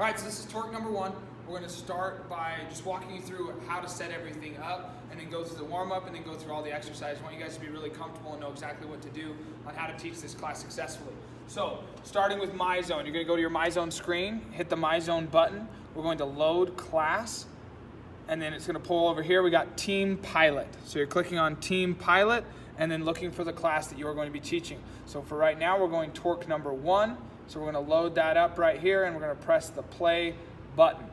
All right, so this is Torq number 1. We're going to start by just walking you through how to set everything up and then go through the warm-up and then go through all the exercises. I want you guys to be really comfortable and know exactly what to do on how to teach this class successfully. So, starting with My Zone, you're going to go to your My Zone screen, hit the My Zone button. We're going to load class, and then it's going to pull over here. We got Team Pilot. So you're clicking on Team Pilot and then looking for the class that you're going to be teaching. So for right now, we're going Torq number 1. So we're going to load that up right here, and we're going to press the play button.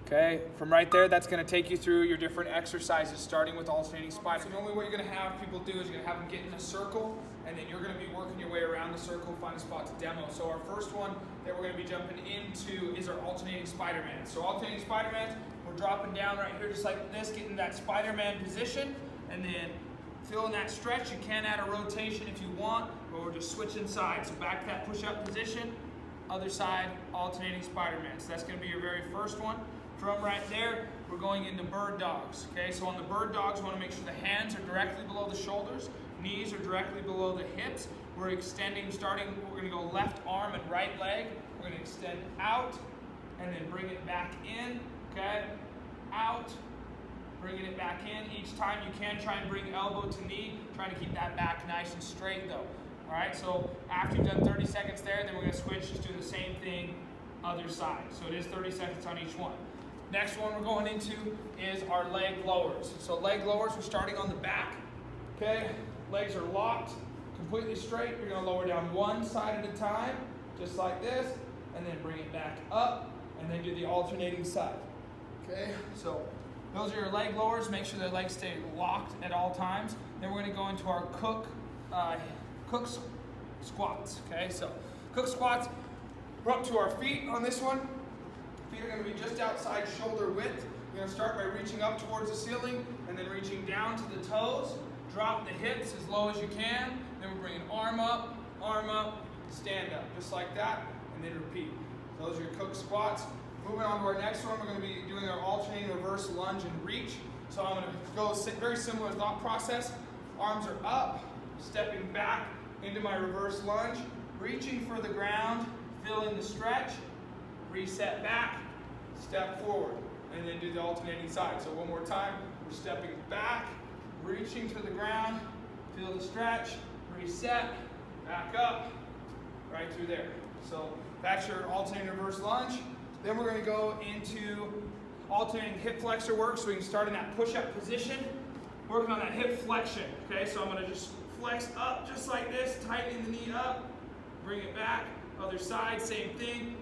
Okay, from right there, that's going to take you through your different exercises, starting with alternating spider. So normally what you're going to have people do is you're going to have them get in a circle, and then you're going to be working your way around the circle, find a spot to demo. So our first one that we're going to be jumping into is our alternating Spider-Man. So alternating Spider-Man, we're dropping down right here just like this, getting that Spider-Man position, and then feeling that stretch. You can add a rotation if you want, but we're just switching sides. So back to that push-up position, other side, alternating Spider-Man. So that's going to be your very first one. From right there, we're going into bird dogs. Okay, so on the bird dogs, we want to make sure the hands are directly below the shoulders, knees are directly below the hips. We're extending, we're going to go left arm and right leg. We're going to extend out and then bring it back in. Okay, out, bringing it back in. Each time you can try and bring elbow to knee, trying to keep that back nice and straight though. All right, so after you've done 30 seconds there, then we're going to switch to do the same thing other side. So it is 30 seconds on each one. Next one we're going into is our leg lowers. So leg lowers, we're starting on the back. Okay, legs are locked, completely straight. You're going to lower down one side at a time, just like this, and then bring it back up, and then do the alternating side. Okay, so those are your leg lowers. Make sure the legs stay locked at all times. Then we're going to go into our cook squats. Okay, so cook squats. We're up to our feet on this one. Feet are going to be just outside shoulder width. You're going to start by reaching up towards the ceiling and then reaching down to the toes. Drop the hips as low as you can. Then we're bringing arm up, stand up, just like that, and then repeat. Those are your cook squats. Moving on to our next one, we're going to be doing our alternating reverse lunge and reach. So I'm going to go very similar thought process. Arms are up, stepping back into my reverse lunge, reaching for the ground, feeling the stretch, reset back, step forward, and then do the alternating side. So one more time, we're stepping back, reaching for the ground, feel the stretch, reset, back up, right through there. So that's your alternating reverse lunge. Then we're going to go into alternating hip flexor work, so we can start in that push-up position, working on that hip flexion. Okay, so I'm going to just flex up just like this, tightening the knee up, bring it back, other side, same thing,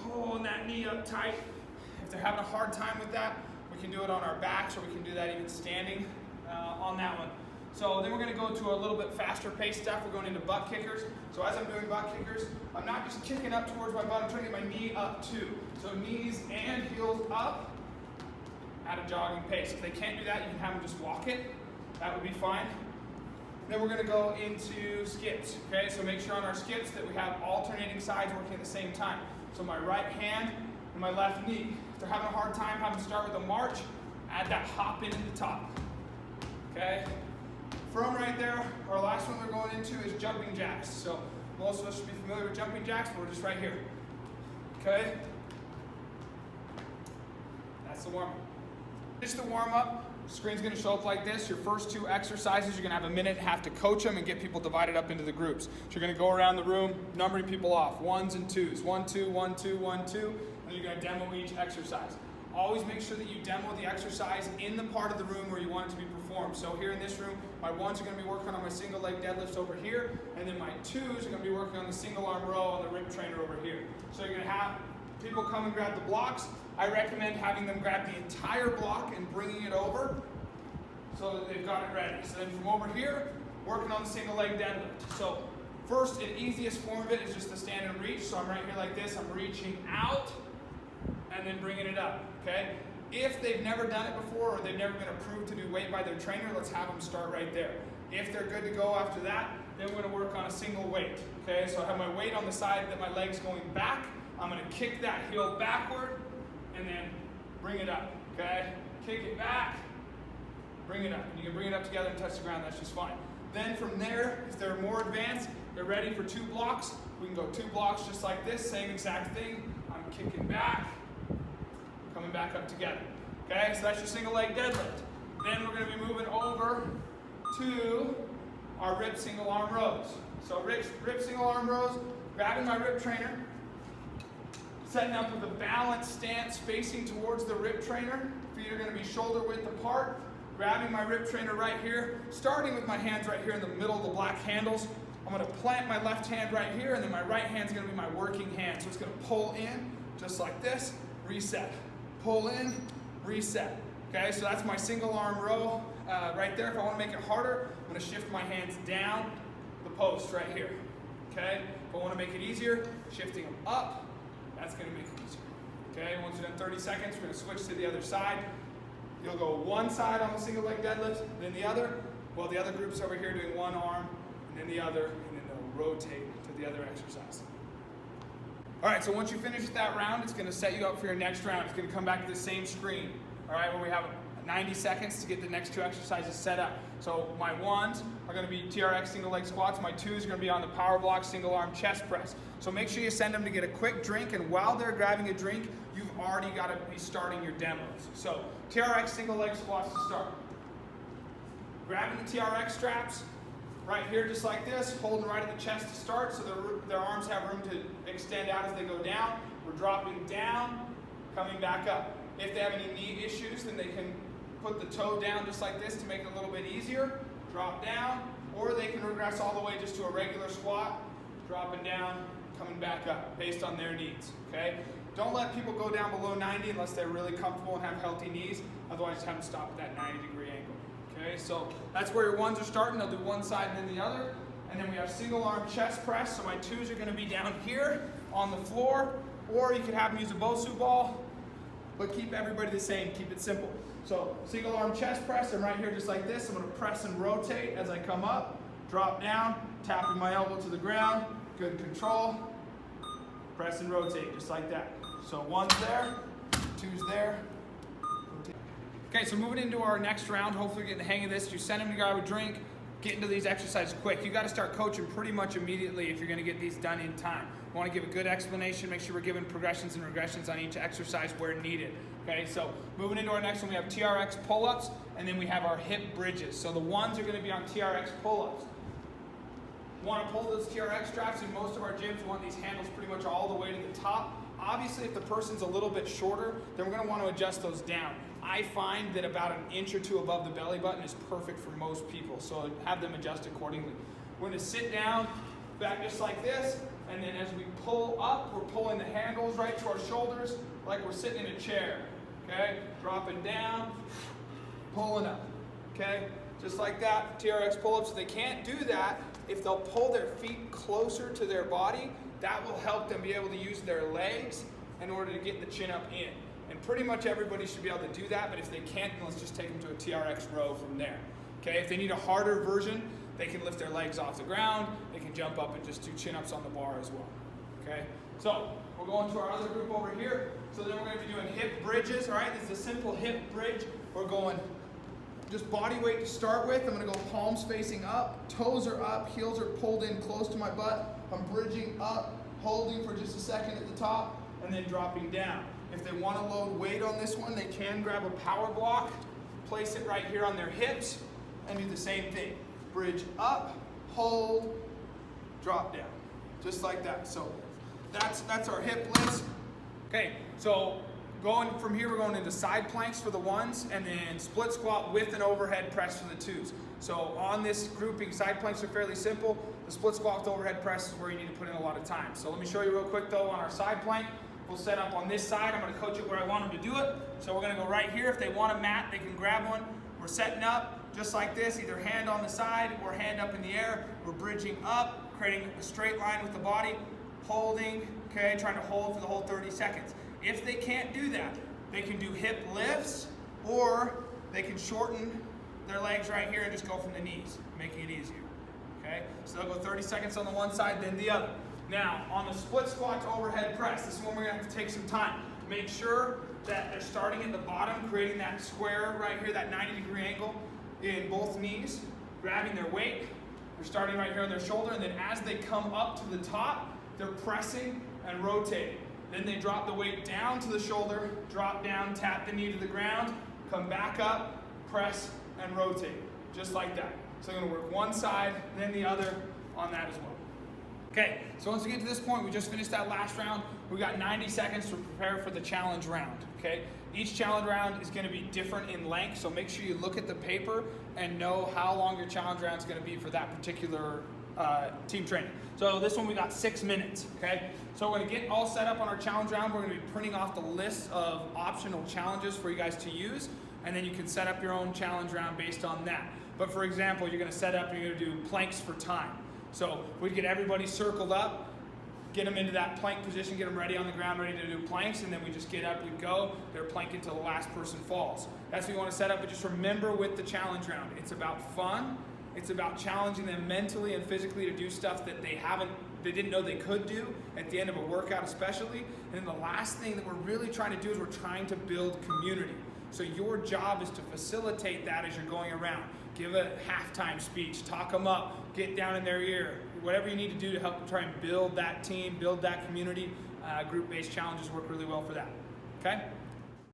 pulling that knee up tight. If they're having a hard time with that, we can do it on our backs, or we can do that even standing on that one. So then we're going to go to a little bit faster paced stuff. We're going into butt kickers. So as I'm doing butt kickers, I'm not just kicking up towards my butt, I'm trying to get my knee up too. So knees and heels up at a jogging pace. If they can't do that, you can have them just walk it. That would be fine. Then we're going to go into skips. Okay, so make sure on our skips that we have alternating sides working at the same time. So my right hand and my left knee. If they're having a hard time, have them start with a march, add that hop in at the top. Okay? From right there, our last one we're going into is jumping jacks. So most of us should be familiar with jumping jacks, but we're just right here. Okay? That's the warm-up. Just the warm-up. Screen's going to show up like this. Your first 2 exercises, you're going to have a minute and a half to coach them and get people divided up into the groups. So you're going to go around the room, numbering people off, 1s and 2s, 1, 2, 1, 2, 1, 2, and you're going to demo each exercise. Always make sure that you demo the exercise in the part of the room where you want it to be performed. So here in this room, my 1s are going to be working on my single leg deadlifts over here, and then my 2s are going to be working on the single arm row on the rib trainer over here. So you're going to have people come and grab the blocks. I recommend having them grab the entire block and bringing it over so that they've got it ready. So then from over here, working on the single leg deadlift. So first and easiest form of it is just the stand and reach. So I'm right here like this, I'm reaching out and then bringing it up, okay? If they've never done it before, or they've never been approved to do weight by their trainer, let's have them start right there. If they're good to go after that, then we're gonna work on a single weight, okay? So I have my weight on the side that my leg's going back. I'm gonna kick that heel backward and then bring it up, okay? Kick it back, bring it up. And you can bring it up together and touch the ground, that's just fine. Then from there, if they're more advanced, they're ready for 2 blocks, We can go 2 blocks just like this, same exact thing. I'm kicking back, coming back up together. Okay, so that's your single leg deadlift. Then we're going to be moving over to our rip single arm rows. So rip single arm rows, grabbing my rip trainer, setting up with a balanced stance facing towards the rip trainer. Feet are going to be shoulder width apart. Grabbing my rip trainer right here, starting with my hands right here in the middle of the black handles. I'm going to plant my left hand right here, and then my right hand is going to be my working hand. So it's going to pull in just like this, reset. Pull in, reset. Okay, so that's my single arm row right there. If I want to make it harder, I'm going to shift my hands down the post right here. Okay, if I want to make it easier, shifting them up, that's going to make it easier. Okay, once you're done 30 seconds, we're going to switch to the other side. You'll go one side on the single leg deadlift, then the other. Well, the other group's over here doing one arm, and then the other, and then they'll rotate to the other exercise. All right, so once you finish that round, it's going to set you up for your next round. It's going to come back to the same screen, all right, where we have 90 seconds to get the next 2 exercises set up. So my 1s are going to be TRX single leg squats. My 2s are going to be on the power block single arm chest press. So make sure you send them to get a quick drink, and while they're grabbing a drink, you've already got to be starting your demos. So TRX single leg squats to start. Grabbing the TRX straps right here just like this, holding right at the chest to start so their arms have room to extend out as they go down. We're dropping down, coming back up. If they have any knee issues, then they can put the toe down just like this to make it a little bit easier. Drop down, or they can regress all the way just to a regular squat, dropping down, coming back up based on their needs, okay? Don't let people go down below 90 unless they're really comfortable and have healthy knees. Otherwise, just have them stop at that 90-degree angle, okay? So that's where your 1s are starting. They'll do one side and then the other. And then we have single arm chest press. So my 2s are going to be down here on the floor, or you could have them use a Bosu ball, but keep everybody the same. Keep it simple. So single arm chest press, I'm right here just like this. I'm going to press and rotate as I come up, drop down, tapping my elbow to the ground. Good control. Press and rotate just like that. So 1's there, 2's there. Rotate. Okay, so moving into our next round, hopefully getting the hang of this. You send them to grab a drink, get into these exercises quick. You got to start coaching pretty much immediately if you're going to get these done in time. We want to give a good explanation, make sure we're giving progressions and regressions on each exercise where needed. Okay, so moving into our next one, we have TRX pull-ups, and then we have our hip bridges. So the 1s are going to be on TRX pull-ups. Want to pull those TRX straps. In most of our gyms, we want these handles pretty much all the way to the top. Obviously, if the person's a little bit shorter, then we're going to want to adjust those down. I find that about an inch or 2 above the belly button is perfect for most people, so have them adjust accordingly. We're going to sit down, back just like this, and then as we pull up, we're pulling the handles right to our shoulders like we're sitting in a chair, okay? Dropping down, pulling up, okay? Just like that, TRX pull-ups. If they can't do that, if they'll pull their feet closer to their body, that will help them be able to use their legs in order to get the chin up in. And pretty much everybody should be able to do that, but if they can't, then let's just take them to a TRX row from there. Okay, if they need a harder version, they can lift their legs off the ground, they can jump up and just do chin-ups on the bar as well. Okay, so we're going to our other group over here. So then we're going to be doing hip bridges, all right? This is a simple hip bridge. We're going just body weight to start with. I'm going to go palms facing up, toes are up, heels are pulled in close to my butt. I'm bridging up, holding for just a second at the top, and then dropping down. If they want to load weight on this one, they can grab a power block, place it right here on their hips, and do the same thing. Bridge up, hold, drop down. Just like that. So that's our hip lifts. Okay, so going from here, we're going into side planks for the 1s, and then split squat with an overhead press for the 2s. So on this grouping, side planks are fairly simple. The split squat with overhead press is where you need to put in a lot of time. So let me show you real quick though on our side plank. We'll set up on this side. I'm going to coach it where I want them to do it. So we're going to go right here. If they want a mat, they can grab one. We're setting up just like this, either hand on the side or hand up in the air. We're bridging up, creating a straight line with the body, holding, okay, trying to hold for the whole 30 seconds. If they can't do that, they can do hip lifts, or they can shorten their legs right here and just go from the knees, making it easier. Okay, so they'll go 30 seconds on the one side, then the other. Now, on the split squat to overhead press, this is one we're going to have to take some time. Make sure that they're starting at the bottom, creating that square right here, that 90-degree angle in both knees, grabbing their weight. They're starting right here on their shoulder, and then as they come up to the top, they're pressing and rotating. Then they drop the weight down to the shoulder, drop down, tap the knee to the ground, come back up, press and rotate, just like that. So I'm gonna work one side, then the other on that as well. Okay, so once we get to this point, we just finished that last round. We got 90 seconds to prepare for the challenge round, okay? Each challenge round is gonna be different in length, so make sure you look at the paper and know how long your challenge round is gonna be for that particular team training. So this one we got 6 minutes, okay? So we're gonna get all set up on our challenge round. We're gonna be printing off the list of optional challenges for you guys to use, and then you can set up your own challenge round based on that. But for example, you're gonna set up, you're gonna do planks for time. So we'd get everybody circled up, get them into that plank position, get them ready on the ground, ready to do planks, and then we just get up, we go, they're planking until the last person falls. That's what you want to set up, but just remember with the challenge round, it's about fun, it's about challenging them mentally and physically to do stuff that they didn't know they could do at the end of a workout especially. And then the last thing that we're really trying to do is we're trying to build community. So your job is to facilitate that as you're going around. Give a halftime speech, talk them up, get down in their ear, whatever you need to do to help them try and build that team, build that community. Group-based challenges work really well for that, okay?